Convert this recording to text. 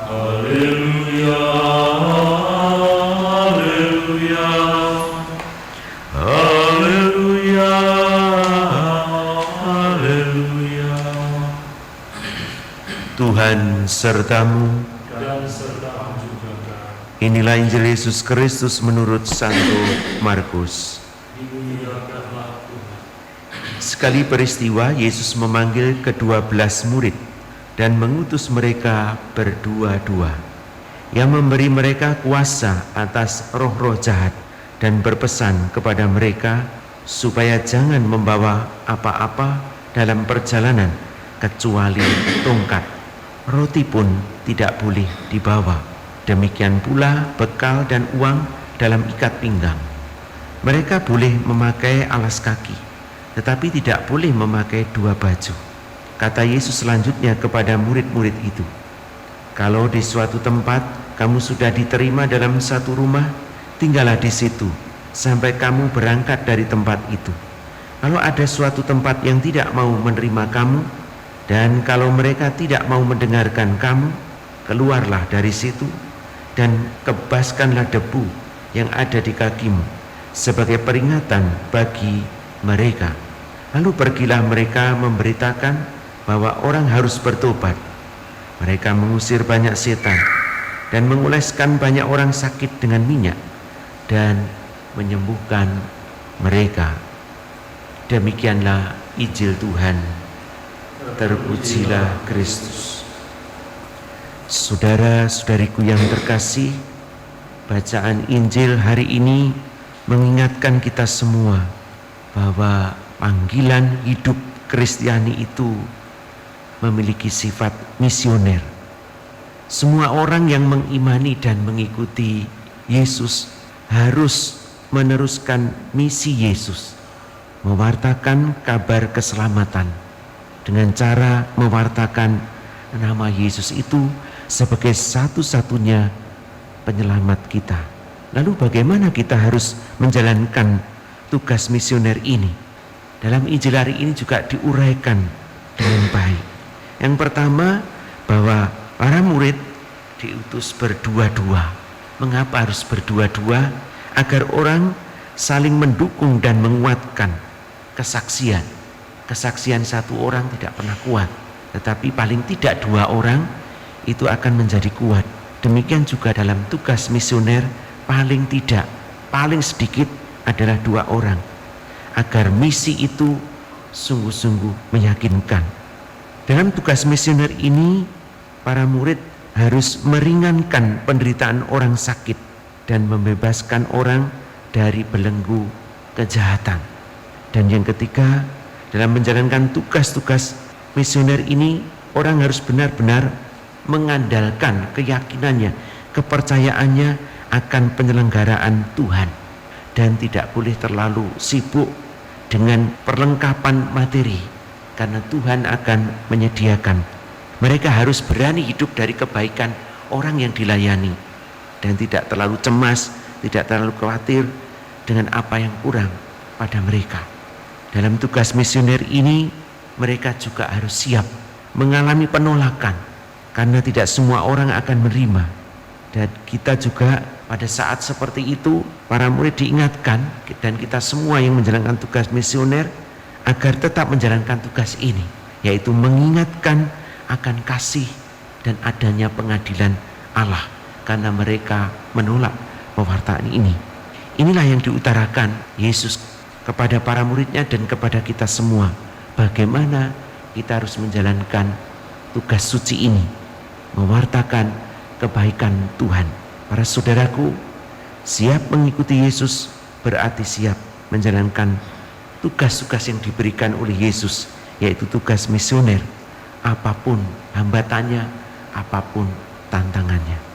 Haleluya, haleluya, haleluya, haleluya. Tuhan sertamu dan sertamu juga. Inilah Injil Yesus Kristus menurut Santo Markus. Dimuliakanlah Tuhan. Sekali peristiwa Yesus memanggil ke-12 murid dan mengutus mereka berdua-dua. Yang memberi mereka kuasa atas roh-roh jahat dan berpesan kepada mereka supaya jangan membawa apa-apa dalam perjalanan kecuali tongkat. Roti pun tidak boleh dibawa. Demikian pula bekal dan uang dalam ikat pinggang. Mereka boleh memakai alas kaki, tetapi tidak boleh memakai dua baju. Kata Yesus selanjutnya kepada murid-murid itu, kalau di suatu tempat kamu sudah diterima dalam satu rumah, tinggallah di situ sampai kamu berangkat dari tempat itu. Kalau ada suatu tempat yang tidak mau menerima kamu, dan kalau mereka tidak mau mendengarkan kamu, keluarlah dari situ dan kebaskanlah debu yang ada di kakimu sebagai peringatan bagi mereka. Lalu pergilah mereka memberitakan bahwa orang harus bertobat. Mereka mengusir banyak setan dan mengoleskan banyak orang sakit dengan minyak dan menyembuhkan mereka. Demikianlah Injil Tuhan. Terpujilah Kristus. Saudara-saudariku yang terkasih, bacaan Injil hari ini mengingatkan kita semua bahwa panggilan hidup Kristiani itu memiliki sifat misioner. Semua orang yang mengimani dan mengikuti Yesus harus meneruskan misi Yesus, mewartakan kabar keselamatan dengan cara mewartakan nama Yesus itu sebagai satu-satunya penyelamat kita. Lalu bagaimana kita harus menjalankan tugas misioner ini? Dalam Injil hari ini juga diuraikan dengan baik. Yang pertama, bahwa para murid diutus berdua-dua. Mengapa harus berdua-dua? Agar orang saling mendukung dan menguatkan kesaksian. Kesaksian satu orang tidak pernah kuat, tetapi paling tidak dua orang itu akan menjadi kuat. Demikian juga dalam tugas misioner, paling tidak, paling sedikit adalah dua orang, agar misi itu sungguh-sungguh meyakinkan. Dalam tugas misioner ini, para murid harus meringankan penderitaan orang sakit dan membebaskan orang dari belenggu kejahatan. Dan yang ketiga, dalam menjalankan tugas-tugas misioner ini, orang harus benar-benar mengandalkan keyakinannya, kepercayaannya akan penyelenggaraan Tuhan, dan tidak boleh terlalu sibuk dengan perlengkapan materi, karena Tuhan akan menyediakan. Mereka harus berani hidup dari kebaikan orang yang dilayani dan tidak terlalu cemas, tidak terlalu khawatir dengan apa yang kurang pada mereka. Dalam tugas misioner ini, mereka juga harus siap mengalami penolakan, karena tidak semua orang akan menerima. Dan kita juga pada saat seperti itu, para murid diingatkan, dan kita semua yang menjalankan tugas misioner, agar tetap menjalankan tugas ini, yaitu mengingatkan akan kasih dan adanya pengadilan Allah, karena mereka menolak pewartaan ini. Inilah yang diutarakan Yesus kepada para muridnya dan kepada kita semua. Bagaimana kita harus menjalankan tugas suci ini, mewartakan kebaikan Tuhan. Para saudaraku, siap mengikuti Yesus berarti siap menjalankan tugas-tugas yang diberikan oleh Yesus, yaitu tugas misioner, apapun hambatannya, apapun tantangannya.